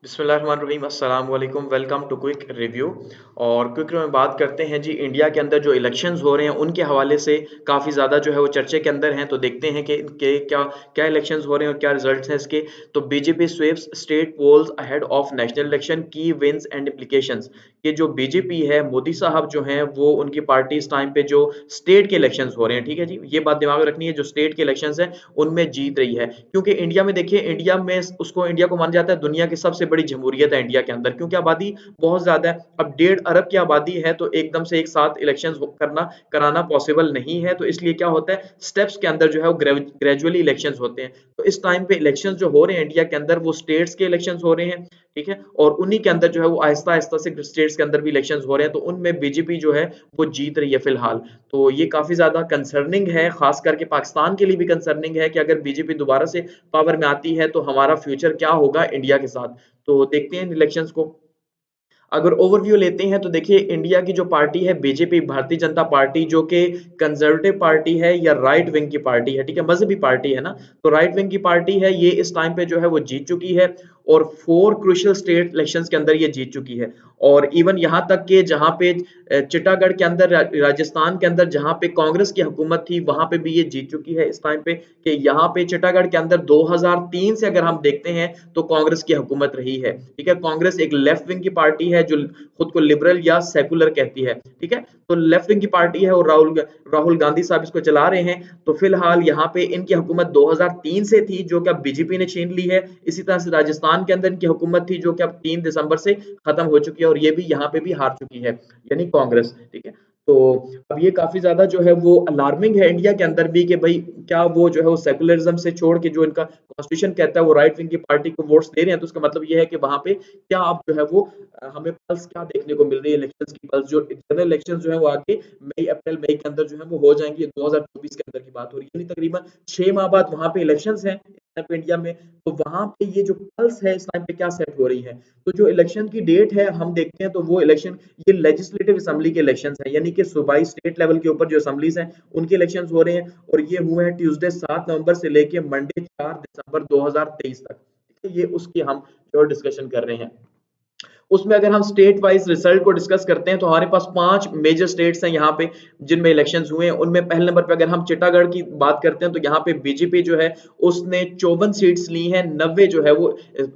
बिस्मिल्लाहिर्रहमानिर्रहीम अस्सलाम वालेकुम वेलकम टू क्विक रिव्यू। और क्विक रिव्यू में बात करते हैं जी इंडिया के अंदर जो इलेक्शंस हो रहे हैं उनके हवाले से काफ़ी ज़्यादा जो है वो चर्चे के अंदर हैं। तो देखते हैं कि क्या क्या इलेक्शंस हो रहे हैं और क्या रिजल्ट्स हैं इसके। तो BJP sweeps state polls ahead of national election की विंस एंड इम्प्लीकेशंस। कि जो बीजेपी है मोदी साहब जो हैं वो उनकी पार्टी इस टाइम पे जो स्टेट के इलेक्शंस हो रहे हैं, ठीक है जी, ये बात दिमाग में रखनी है, जो स्टेट के इलेक्शंस हैं उनमें जीत रही है। क्योंकि इंडिया में देखिए, इंडिया को माना जाता है दुनिया की सबसे बड़ी जमहूरियत है इंडिया के अंदर, क्योंकि आबादी बहुत ज्यादा है। अब 1.5 अरब की आबादी है, तो एकदम से एक साथ इलेक्शन करना कराना पॉसिबल नहीं है। तो इसलिए क्या होता है, स्टेप्स के अंदर जो है वो ग्रेजुअली इलेक्शन होते हैं। तो इस टाइम पे इलेक्शन जो हो रहे हैं इंडिया के अंदर वो स्टेट्स के इलेक्शन हो रहे हैं, ठीक है। और उन्हीं के अंदर जो है वो आहिस्ता आहिस्ता से स्टेट्स के अंदर भी इलेक्शन हो रहे हैं, तो उनमें बीजेपी जो है वो जीत रही है फिलहाल। तो ये काफी ज्यादा कंसर्निंग है, खास करके पाकिस्तान के लिए भी कंसर्निंग है कि अगर बीजेपी दोबारा से पावर में आती है तो हमारा फ्यूचर क्या होगा इंडिया के साथ। तो देखते हैं इलेक्शंस को। अगर ओवरव्यू लेते हैं तो देखिए, इंडिया की जो पार्टी है बीजेपी, भारतीय जनता पार्टी, जो कि कंजर्वेटिव पार्टी है या राइट विंग की पार्टी है, ठीक है, मजहबी पार्टी है ना। तो राइट विंग की पार्टी है, ये इस टाइम पे जो है वो जीत चुकी है। और 4 क्रूशियल स्टेट इलेक्शंस के अंदर ये जीत चुकी है। और इवन यहाँ तक कि जहाँ पे चिट्टागढ़ के अंदर, राजस्थान के अंदर जहाँ पे कांग्रेस की हुकूमत थी, वहां पे भी ये जीत चुकी है इस टाइम पे। कि यहाँ पे चिट्टागढ़ के अंदर 2003 से अगर हम देखते हैं तो कांग्रेस की हुकूमत रही है, ठीक है। कांग्रेस एक लेफ्ट विंग की पार्टी है जो खुद को लिबरल या सेकुलर कहती है, ठीक है। तो लेफ्ट विंग की पार्टी है और राहुल राहुल गांधी साहब इसको चला रहे हैं। तो फिलहाल यहाँ पे इनकी हुकूमत 2003 से थी, जो कि अब बीजेपी ने छीन ली है। इसी तरह से राजस्थान के अंदर इनकी हुकूमत थी, जो कि अब 3 दिसंबर से खत्म हो चुकी है, और ये भी यहाँ पे भी हार चुकी है, यानी कांग्रेस, ठीक है। तो अब ये काफी ज्यादा जो है वो अलार्मिंग है इंडिया के अंदर भी, कि भाई क्या वो जो है वो सेकुलरिज्म से छोड़ के, जो इनका कॉन्स्टिट्यूशन कहता है, वो राइट विंग की पार्टी को वोट्स दे रहे हैं। तो उसका मतलब ये है कि वहां पे क्या अब जो है वो हमें पल्स क्या देखने को मिल रही है, इलेक्शंस की पल्स। जो जनरल इलेक्शंस जो है वो आगे मई के अंदर जो है वो हो जाएंगे, 2024 के अंदर की बात हो रही है, यानी तकरीबन 6 माह बाद वहां पे इलेक्शंस हैं इंडिया में। तो वहां पे ये जो पल्स है इस टाइम पे क्या सेट हो रही है। तो जो इलेक्शन की डेट है हम देखते हैं, तो वो इलेक्शन, ये लेजिस्लेटिव असेंबली के इलेक्शंस हैं, यानी कि सूबाई स्टेट लेवल के ऊपर जो असेंबलीज हैं उनके इलेक्शंस हो रहे हैं। और ये हुए हैं ट्यूसडे 7 नवंबर से लेके मंडे 4 दिसंबर 2023 तक। ये उसकी हम जो डिस्कशन कर रहे हैं। उसमें अगर हम स्टेट वाइज रिजल्ट को डिस्कस करते हैं तो हमारे पास 5 मेजर स्टेट्स हैं यहाँ पे जिनमें इलेक्शंस हुए हैं। उनमें पहले नंबर पे अगर हम चिट्टागढ़ की बात करते हैं तो यहाँ पे बीजेपी जो है उसने 54 सीट्स ली हैं, 90 जो है वो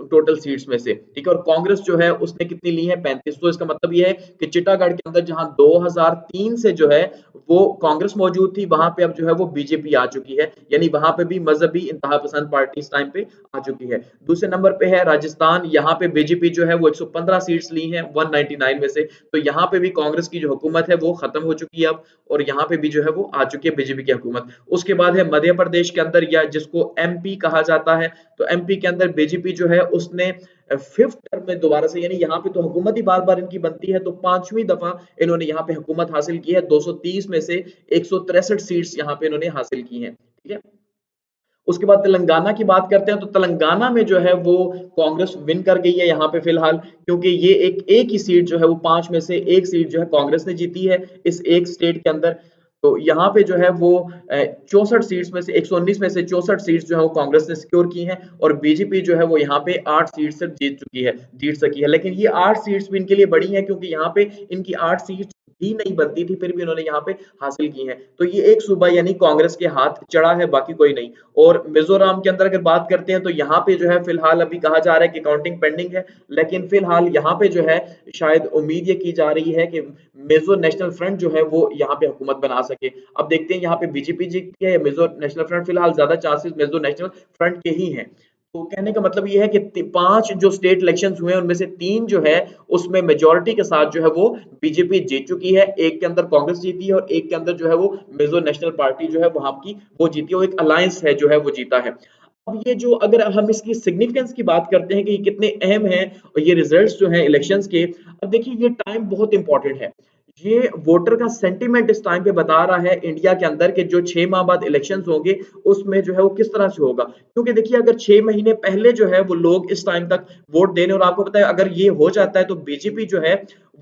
टोटल सीट्स में से, ठीक है। और कांग्रेस जो है उसने कितनी ली है, 35। तो इसका मतलब ये है कि चिट्टागढ़ के अंदर जहां 2003 से जो है वो कांग्रेस मौजूद थी, वहां पे अब जो है वो बीजेपी आ चुकी है, यानी वहां पे भी मजहबी इंतहा पसंद पार्टी इस टाइम पे आ चुकी है। दूसरे नंबर पे है राजस्थान, यहाँ पे बीजेपी जो है वो 115 सीट्स ली हैं 199 में से। तो यहाँ पे भी कांग्रेस की जो हुकूमत है वो खत्म हो चुकी है अब, और यहाँ पे भी जो है वो आ चुकी है बीजेपी की हुकूमत। उसके बाद है मध्य प्रदेश के अंदर, या जिसको एमपी कहा जाता है, तो एमपी के अंदर बीजेपी जो है उसने फिफ्थ टर्म में दोबारा से, यानी यहाँ पे तो हुकूमत ही बार बार इनकी बनती है, तो 5वीं दफा इन्होंने यहाँ पे हुकूमत हासिल की है। 230 में से 163 सीट्स यहाँ पे इन्होंने हासिल की हैं, ठीक है। उसके बाद तेलंगाना की बात करते हैं, तो तेलंगाना में जो है वो कांग्रेस विन कर गई है यहाँ पे फिलहाल, क्योंकि ये एक एक ही सीट जो है वो 5 में से 1 सीट जो है कांग्रेस ने जीती है इस एक स्टेट के अंदर। तो यहाँ पे जो है वो 64 सीट्स में से 119 में से 64 सीट्स जो है वो कांग्रेस ने सिक्योर की हैं। और बीजेपी जो है वो यहाँ पे 8 सीट से जीत सकी है। लेकिन ये 8 सीट्स भी इनके लिए बड़ी हैं, क्योंकि यहाँ पे इनकी 8 सीट्स भी नहीं बनती थी, फिर भी इन्होंने यहाँ पे हासिल की हैं। तो ये एक सूबा यानी कांग्रेस के हाथ चढ़ा है, बाकी कोई नहीं। और मिजोरम के अंदर अगर बात करते हैं तो यहाँ पे जो है फिलहाल अभी कहा जा रहा है कि काउंटिंग पेंडिंग है, लेकिन फिलहाल यहाँ पे जो है शायद उम्मीद ये की जा रही है कि मिजो नेशनल फ्रंट जो है वो यहाँ पे हुकूमत बना सके। अब देखते हैं यहाँ पे बीजेपी जीतती है या मिजो नेशनल फ्रंट। फिलहाल ज्यादा चांसेस मिजो नेशनल फ्रंट के ही हैं। तो कहने का मतलब ये है कि 5 जो स्टेट इलेक्शंस हुए हैं उनमें से 3 जो है उसमें मेजोरिटी के साथ जो है वो बीजेपी जीत चुकी है। एक के अंदर कांग्रेस जीती है और एक के अंदर जो है वो मिजो नेशनल पार्टी जो है वहां की वो जीती है, वो एक अलायंस है जो है वो जीता है। अब ये जो, अगर हम इसकी सिग्निफिकेंस की बात करते हैं कि ये कितने अहम हैं और ये रिजल्ट्स जो हैं इलेक्शंस के, अब देखिए ये टाइम बहुत इंपॉर्टेंट है। ये वोटर का सेंटीमेंट इस टाइम पे बता रहा है इंडिया के अंदर के जो 6 माह बाद इलेक्शंस होंगे उसमें जो है वो किस तरह से होगा। क्योंकि देखिए, अगर 6 महीने पहले जो है वो लोग इस टाइम तक वोट देने, और आपको पता है अगर ये हो जाता है तो बीजेपी जो है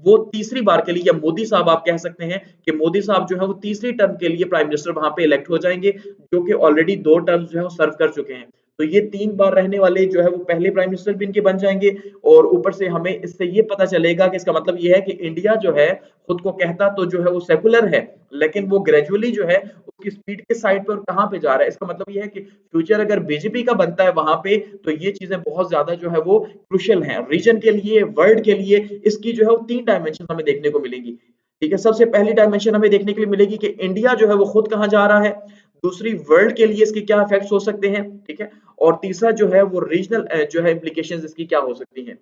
वो तीसरी बार के लिए, या मोदी साहब आप कह सकते हैं कि मोदी साहब जो है वो तीसरी टर्म के लिए प्राइम मिनिस्टर वहां पे इलेक्ट हो जाएंगे, जो कि ऑलरेडी 2 टर्म जो है वो सर्व कर चुके हैं। तो ये 3 बार रहने वाले जो है वो पहले प्राइम मिनिस्टर भी इनके बन जाएँगे और ऊपर से हमें इससे ये पता चलेगा कि इसका मतलब ये है कि इंडिया जो है खुद को कहता तो जो है वो सेकुलर है, लेकिन वो ग्रेजुअली जो है उसकी स्पीड के साइड पे और कहाँ पे जा रहा है। इसका मतलब ये है कि फ्यूचर अगर बीजेपी का बनता है वहाँ पे तो ये चीज़ें बहुत ज़्यादा जो है वो क्रूशियल हैं। रीजन के लिए, वर्ल्ड के लिए इसकी जो है वो 3 डायमेंशन हमें देखने को मिलेंगी। ठीक है, सबसे पहली डायमेंशन हमें देखने के लिए मिलेगी कि इंडिया जो है वो खुद कहाँ जा रहा है, दूसरी वर्ल्ड के लिए इसके क्या इफेक्ट्स हो सकते हैं, ठीक है, और तीसरा जो है वो रीजनल जो है इम्प्लीकेशंस इसकी क्या हो सकती हैं।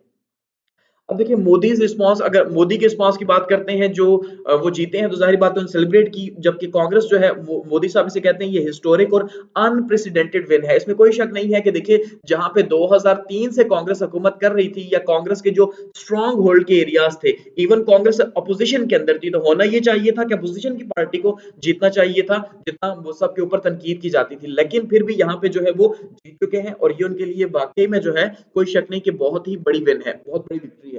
अब देखिए मोदीज़ रिस्पॉन्स, अगर मोदी के रिस्पॉन्स की बात करते हैं जो वो जीते हैं तो ज़ाहिर बात है उन्होंने सेलिब्रेट की, जबकि कांग्रेस जो है वो मोदी साहब इसे कहते हैं ये हिस्टोरिक और अनप्रेसिडेंटेड विन है। इसमें कोई शक नहीं है कि देखिए जहाँ पे 2003 से कांग्रेस हुकूमत कर रही थी या कांग्रेस के जो स्ट्रॉन्ग होल्ड के एरियाज थे, इवन कांग्रेस अपोजिशन के अंदर थी, तो होना ये चाहिए था कि अपोजिशन की पार्टी को जीतना चाहिए था जितना वो सबके ऊपर तनकीद की जाती थी, लेकिन फिर भी यहाँ पे जो है वो जीत चुके हैं और ये उनके लिए वाकई में जो है कोई शक नहीं कि बहुत ही बड़ी विन है, बहुत बड़ी विक्ट्री है।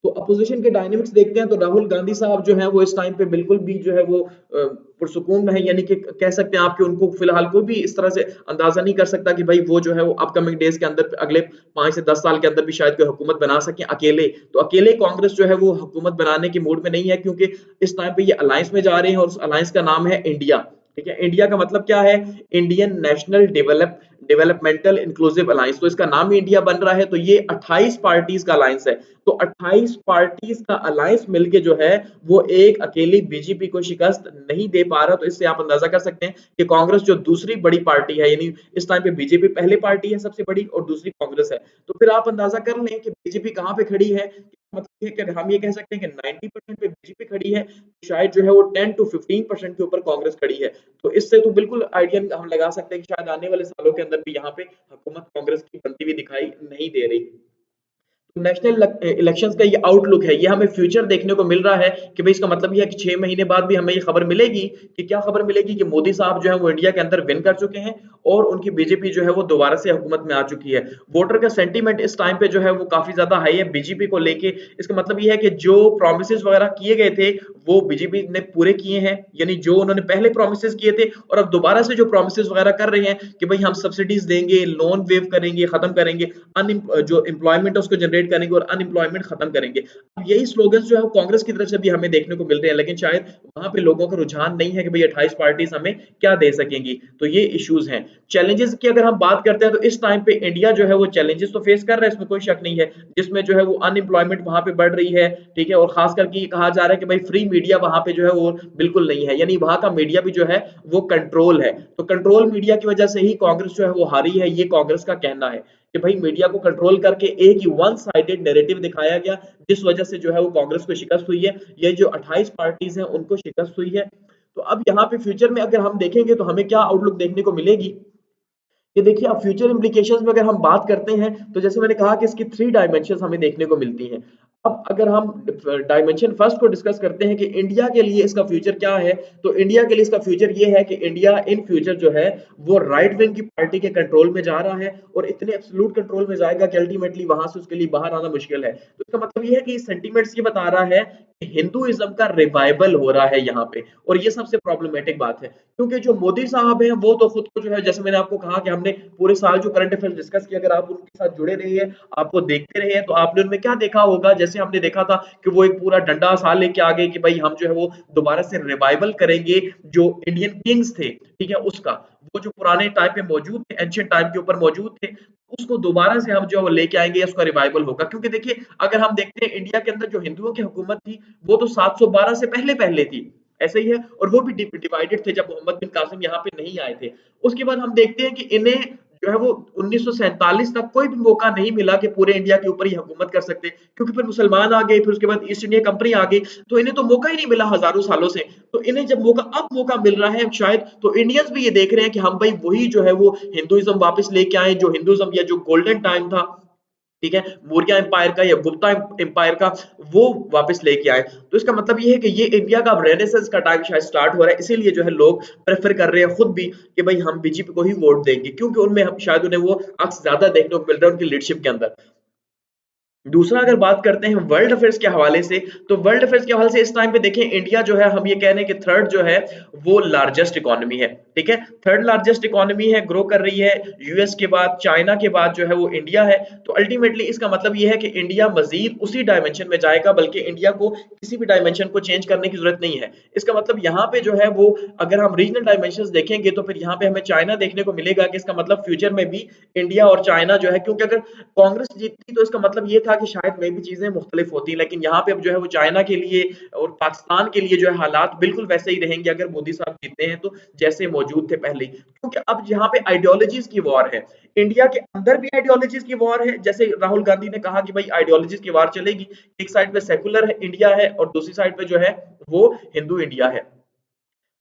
तो अपोजिशन के डायनेमिक्स देखते हैं तो राहुल गांधी साहब जो है वो इस टाइम पे बिल्कुल भी जो है वो पुरसुकून है, यानी कि कह सकते हैं आपके उनको फिलहाल कोई भी इस तरह से अंदाजा नहीं कर सकता कि भाई वो जो है वो अपकमिंग डेज के अंदर अगले 5 से 10 साल के अंदर भी शायद कोई हुकूमत बना सके अकेले। तो अकेले कांग्रेस जो है वो हुकूमत बनाने के मूड में नहीं है, क्योंकि इस टाइम पे ये अलायंस में जा रहे हैं और उस अलायंस का नाम है इंडिया। ठीक है, इंडिया का मतलब क्या है? Indian national developmental inclusive alliance. तो इसका नाम ही इंडिया बन रहा है, तो ये 28 पार्टीज का अलायंस है। तो 28 पार्टीज का अलायंस मिलके जो है वो एक अकेली बीजेपी को शिकस्त नहीं दे पा रहा। तो इससे आप अंदाजा कर सकते हैं कि कांग्रेस जो दूसरी बड़ी पार्टी है, यानी इस टाइम पे बीजेपी पहले पार्टी है सबसे बड़ी और दूसरी कांग्रेस है, तो फिर आप अंदाजा कर लें कि बीजेपी कहाँ पे खड़ी है। मतलब ये कि हम ये कह सकते हैं कि 90% पे बीजेपी खड़ी है, शायद जो है वो 10 to 15% के ऊपर कांग्रेस खड़ी है। तो इससे तो बिल्कुल आइडिया हम लगा सकते हैं कि शायद आने वाले सालों के अंदर भी यहाँ पे हुकूमत कांग्रेस की बनती हुई दिखाई नहीं दे रही। नेशनल इलेक्शंस का ये आउटलुक है, ये हमें फ्यूचर देखने को मिल रहा है कि भाई इसका मतलब ये है कि 6 महीने बाद भी हमें ये खबर मिलेगी कि क्या खबर मिलेगी कि मोदी साहब जो है वो इंडिया के अंदर विन कर चुके हैं और उनकी बीजेपी जो है वो दोबारा से हुकूमत में आ चुकी है। वोटर का सेंटीमेंट इस टाइम पे जो है वो काफी ज्यादा हाई है बीजेपी को लेके। इसका मतलब ये है कि जो प्रोमिस वगैरह किए गए थे वो बीजेपी ने पूरे किए हैं, यानी जो उन्होंने पहले प्रोमिस किए थे और अब दोबारा से जो प्रोमिस वगैरह कर रहे हैं कि भाई हम सब्सिडीज देंगे, लोन वेव करेंगे, खत्म करेंगे, जो एम्प्लॉयमेंट है उसको जनरेट करेंगे और अनएम्प्लॉयमेंट खत्म करेंगे। अब यही स्लोगन्स जो है वो कांग्रेस की तरफ से भी हमें देखने को मिल रहे हैं, लेकिन शायद वहां पे लोगों का रुझान नहीं है कि भाई 28 पार्टीज हमें क्या दे सकेंगी। तो ये इश्यूज हैं। चैलेंजेस की अगर हम बात करते हैं तो इस टाइम पे इंडिया जो है वो चैलेंजेस तो फेस कर रहा है, इसमें कोई शक नहीं है, जिसमें जो है वो अनएम्प्लॉयमेंट वहां पे बढ़ रही है। ठीक है, और खास करके कहा जा रहा है कि भाई फ्री मीडिया वहां पे जो है वो बिल्कुल नहीं है, यानी वहां का मीडिया भी जो है वो कंट्रोल है। तो कंट्रोल मीडिया की वजह से ही कांग्रेस जो है वो हारी है, ये कांग्रेस का कहना है कि भाई मीडिया को कंट्रोल करके एक ही वन साइडेड नैरेटिव दिखाया गया, जिस वजह से जो है वो कांग्रेस को शिकस्त हुई है। ये जो 28 पार्टीज हैं उनको शिकस्त हुई है। तो अब यहाँ पे फ्यूचर में अगर हम देखेंगे तो हमें क्या आउटलुक देखने को मिलेगी कि देखिए अब फ्यूचर इंप्लीकेशंस में अगर हम बात करते हैं तो जैसे मैंने कहा कि इसकी 3 डायमेंशंस हमें देखने को मिलती हैं। अब अगर हम डायमेंशन फर्स्ट को डिस्कस करते हैं कि इंडिया के लिए इसका फ्यूचर क्या है, तो इंडिया के लिए इसका फ्यूचर ये है कि इंडिया इन फ्यूचर जो है वो राइट विंग की पार्टी के कंट्रोल में जा रहा है और इतने एब्सोल्यूट कंट्रोल में जाएगा कि अल्टीमेटली वहां से उसके लिए बाहर आना मुश्किल है। तो इसका मतलब ये है कि सेंटीमेंट्स ये बता रहा है कि हिंदुइज्म का रिवाइवल हो रहा है यहाँ पे, और ये सबसे प्रॉब्लमेटिक बात है, क्योंकि जो मोदी साहब हैं वो तो खुद को जो है, जैसे मैंने आपको कहा कि हमने पूरे साल जो करंट अफेयर्स डिस्कस किया, अगर आप उनके साथ जुड़े रहे हैं, आपको देखते रहे हैं, तो आपने उनमें क्या देखा होगा। जैसे हमने देखा था कि वो एक पूरा डंडा सा लेके आ गए कि भाई हम जो है वो दोबारा से रिवाइवल करेंगे जो इंडियन किंग्स थे, ठीक है, उसका, वो जो पुराने टाइम पे मौजूद थे, एंशिएंट टाइम के ऊपर मौजूद थे, उसको दोबारा से हम जो है वो लेके आएंगे, उसका रिवाइवल होगा। क्योंकि देखिए अगर हम देखते हैं इंडिया के अंदर जो हिंदुओं की हुकूमत थी वो तो 712 से पहले पहले थी, ऐसे ही है, और वो भी डिवाइडेड थे जब मोहम्मद बिन कासिम यहाँ पे नहीं आए थे। उसके बाद हम देखते हैं कि इन्हें जो है वो 1947 तक कोई भी मौका नहीं मिला कि पूरे इंडिया के ऊपर ही हुकूमत कर सकते, क्योंकि फिर मुसलमान आ गए, फिर उसके बाद ईस्ट इंडिया कंपनी आ गई, तो इन्हें तो मौका ही नहीं मिला हजारों सालों से। तो इन्हें जब मौका मिल रहा है शायद, तो इंडियंस भी ये देख रहे हैं कि हम भाई वही जो है वो हिंदुइज्म वापस लेके आए, जो हिंदुइज्म या जो गोल्डन टाइम था, ठीक है, मौर्य एम्पायर का या गुप्ता एम्पायर का, वो वापस लेके आए। तो इसका मतलब ये है कि ये इंडिया का रेनेसेंस का टाइम शायद स्टार्ट हो रहा है, इसीलिए जो है लोग प्रेफर कर रहे हैं खुद भी कि भाई हम बीजेपी को ही वोट देंगे, क्योंकि उनमें हम शायद उन्हें वो अक्स ज्यादा देखने को मिल रहा है उनकी लीडरशिप के अंदर। दूसरा अगर बात करते हैं वर्ल्ड अफेयर्स के हवाले से, तो वर्ल्ड अफेयर्स के हवाले से इस टाइम पे देखें इंडिया जो है हम ये कह रहे हैं कि थर्ड जो है वो लार्जेस्ट इकोनॉमी है, ठीक है? थर्ड लार्जेस्ट इकोनॉमी है, ग्रो कर रही है, यूएस के बाद, चाइना के बाद जो है वो इंडिया है। तो अल्टीमेटली इसका मतलब ये है कि इंडिया मज़ीद उसी डायमेंशन में जाएगा, बल्कि इंडिया को किसी भी डायमेंशन को चेंज करने की ज़रूरत नहीं है। इसका मतलब यहाँ पे जो है वो अगर हम रीजनल डायमेंशंस देखेंगे तो फिर यहाँ पे हमें चाइना देखने को मिलेगा कि इसका मतलब फ्यूचर में भी इंडिया और चाइना जो है, क्योंकि अगर कांग्रेस जीतती तो इसका मतलब ये था कि शायद में भी चीजें मुख्तलिफ होती, लेकिन यहाँ पे अब जो है वो चाइना के लिए और पाकिस्तान के लिए जो है हालात बिल्कुल वैसे ही रहेंगे अगर मोदी साहब जीतते हैं तो, जैसे मौजूद थे पहले ही। क्योंकि अब यहाँ पे आइडियोलॉजीज की वॉर है, इंडिया के अंदर भी आइडियोलॉजीज की वॉर है, जैसे राहुल गांधी ने कहा कि भाई आइडियोलॉजीज की वॉर चलेगी, एक साइड पे सेकुलर है इंडिया है और दूसरी साइड पे जो है वो हिंदू इंडिया है।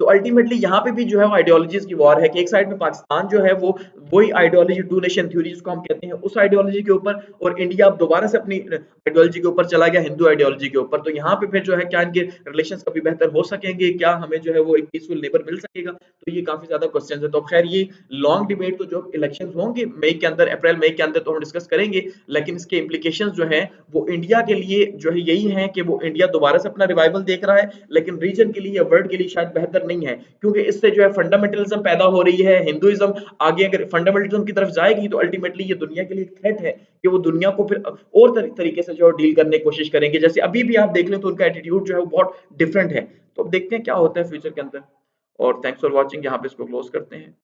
तो अल्टीमेटली यहाँ पे भी जो है वो आइडियोलॉजीज की वॉर है कि एक साइड में पाकिस्तान जो है वो वही आइडियोलॉजी टू नेशन थ्योरी जिसको हम कहते हैं उस आइडियोलॉजी के ऊपर, और इंडिया अब दोबारा से अपनी आइडियोलॉजी के ऊपर चला गया, हिंदू आइडियोलॉजी के ऊपर। तो यहाँ पे फिर जो है क्या इनके रिलेशंस कभी बेहतर हो सकेंगे, क्या हमें जो है वो एक पीसफुल नेबर मिल सकेगा, तो ये काफी ज्यादा क्वेश्चन है। तो खैर ये लॉन्ग डिबेट तो जो इलेक्शन होंगे मई के अंदर, अप्रैल मई के अंदर, तो हम डिस्कस करेंगे, लेकिन इसके इम्प्लीकेशन जो है वो इंडिया के लिए जो है यही है कि वो इंडिया दोबारा से अपना रिवाइवल देख रहा है, लेकिन रीजन के लिए या वर्ल्ड के लिए शायद बेहतर नहीं है, क्योंकि इससे जो है फंडामेंटलिज्म पैदा हो रही है, हिंदुइज्म आगे अगर फंडामेंटलिज्म की तरफ जाएगी तो अल्टीमेटली ये दुनिया के लिए एक थ्रेट है कि वो दुनिया को फिर और तरीके से जो है डील करने की कोशिश करेंगे। जैसे अभी भी आप देख लें तो उनका एटीट्यूड जो है वो बहुत डिफरेंट है। तो अब देखते हैं क्या होता है फ्यूचर के अंदर। और थैंक्स फॉर वॉचिंग, यहाँ पे इसको क्लोज करते हैं।